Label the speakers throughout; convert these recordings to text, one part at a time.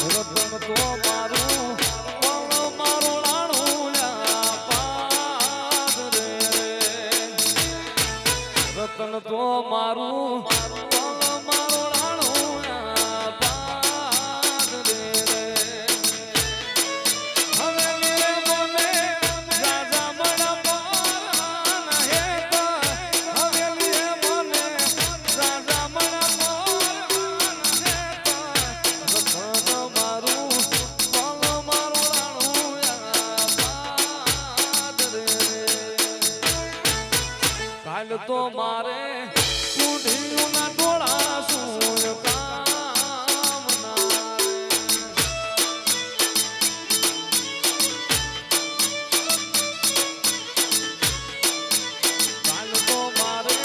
Speaker 1: રતન તો મારું પણ મારું રાણું પાદ રે રતન તો મારું પણ મારું રાણું પાદ રે હવે લે મને રાજા મણા પાન હે હવે લે મને રાજા મણા તો મારે કુંઢીઓના ડોળા શું કામ કાલ તો મારે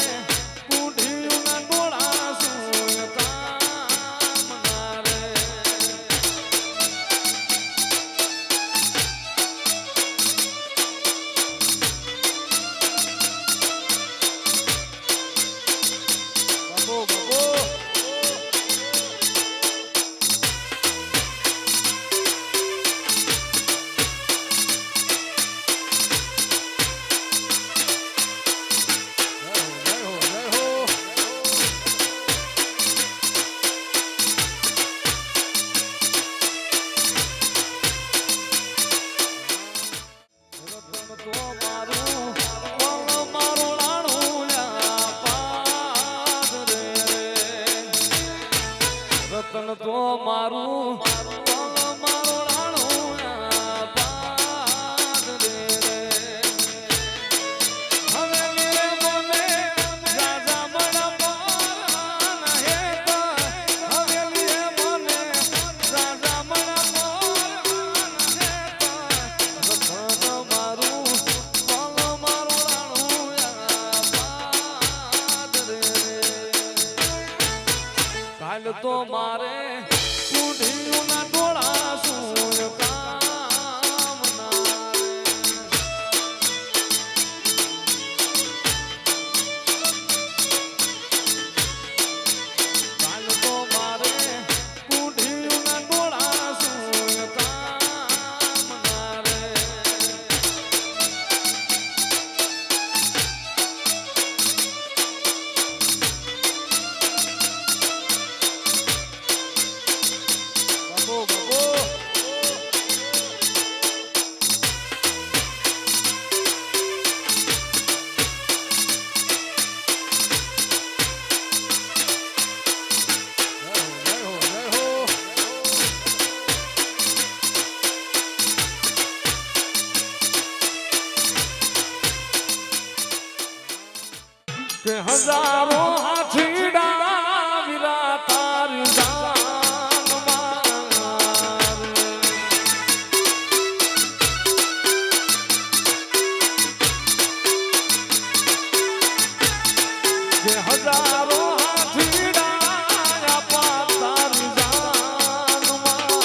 Speaker 1: કુંઢીઓના ડોળા શું કામ રે રતન તો મારું મારું રાણું પાદ રે હવે લે મને રાજા મણા પાન હે હવે લે મને રાજા મણા પાન હે રતન મારું મારું રાણું પાદ રે કાલ તો મારે કુંઢીઓના ડોળા શું કામ કાલ તો મારે કુંઢીઓના ડોળા શું કામ રે કે હજારો હાથીડા વિરા તારી જાન મારે કે હજારો હાથીડા આપા તારી જાન મારે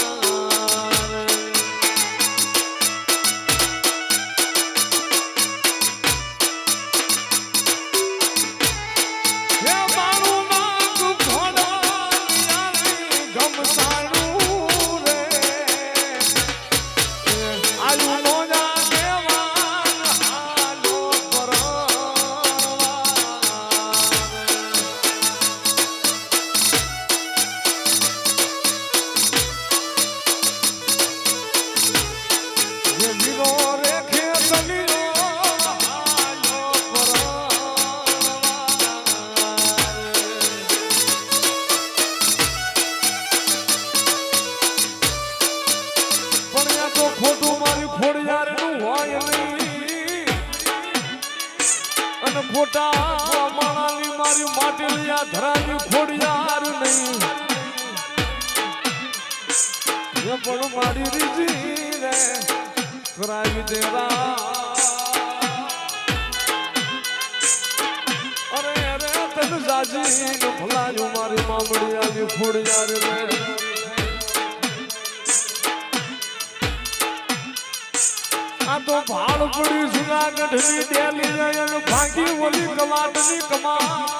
Speaker 1: ખોટા માણાની મારી માટેલિયા ધરાની ખોડિયાર નહીં એ પણ મારી રીજી રે કરાવી દેવા અરે અરે તન જાજી ભલાયું મારી મામડિયાની ખોડિયાર રે આ તો ભાડ પડી જુનાગઢની ડેલી અને ભાગી ઓલી કમાટની કમા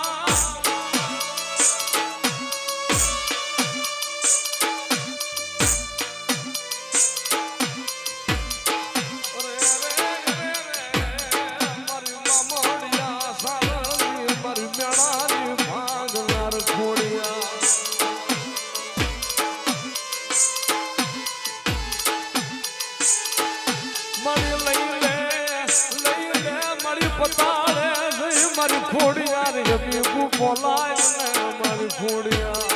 Speaker 1: પતાળે જઈ મારી ખોડિયાર યમી બોલાય ને મારી ખોડિયાર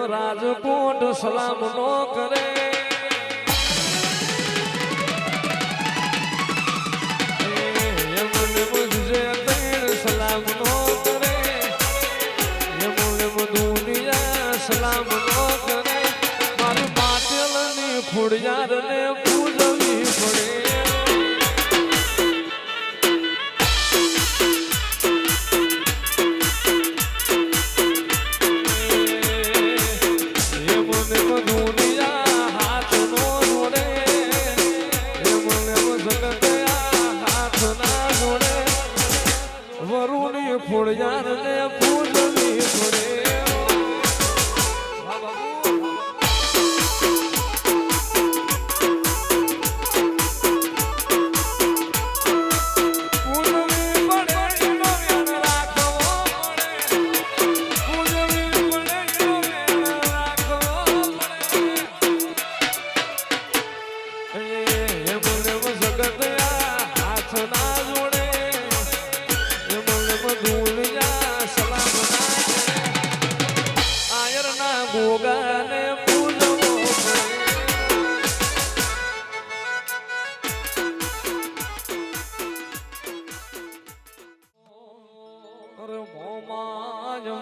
Speaker 1: રાજકોટ સલામ નો કરે સલામ નો કરે દુનિયા સલામ નો કરે મારી પાટેલ ની ખોડિયાર ને પૂજવી પડે ખોડિયાર ને પૂજવી પડે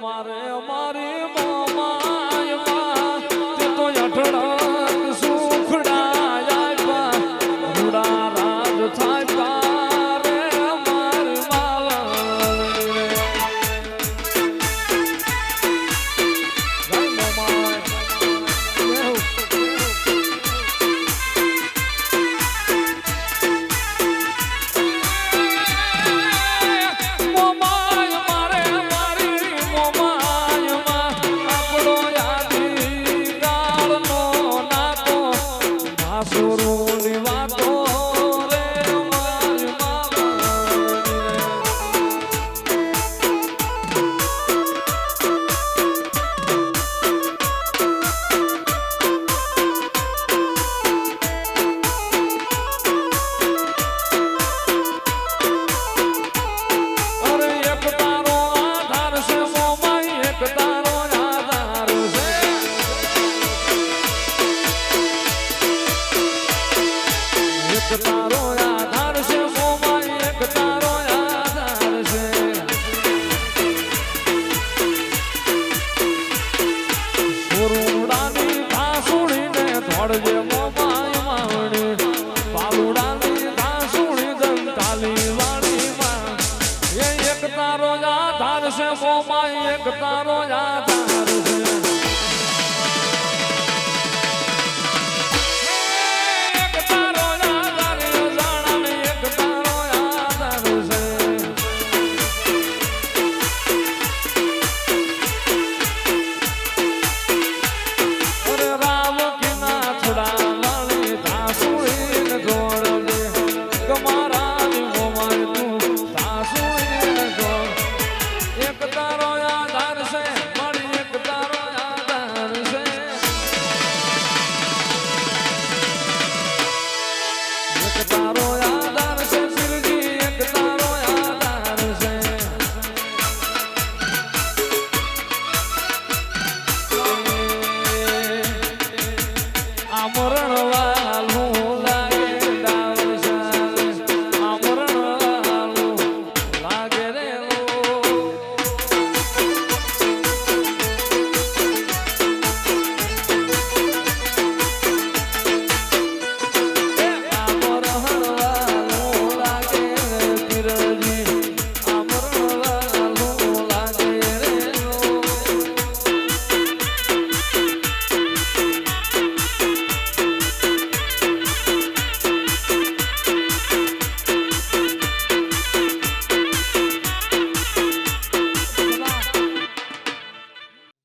Speaker 1: મારે અમારી મોમાય માં તે તો અઠડાક સુખડા રૂડા રાજ થાય પારે અમારી માવણી તારો આધાર છે મોમાઈ એક તારો આધાર છે સુરુડાની ઘાસુડીને ધોળજે મોમાઈ માવણી પાલુડાની ઘાસુડી દંતાલી વાણીમાં એ એક તારો આધાર છે મોમાઈ એક તારો આધાર છે તારો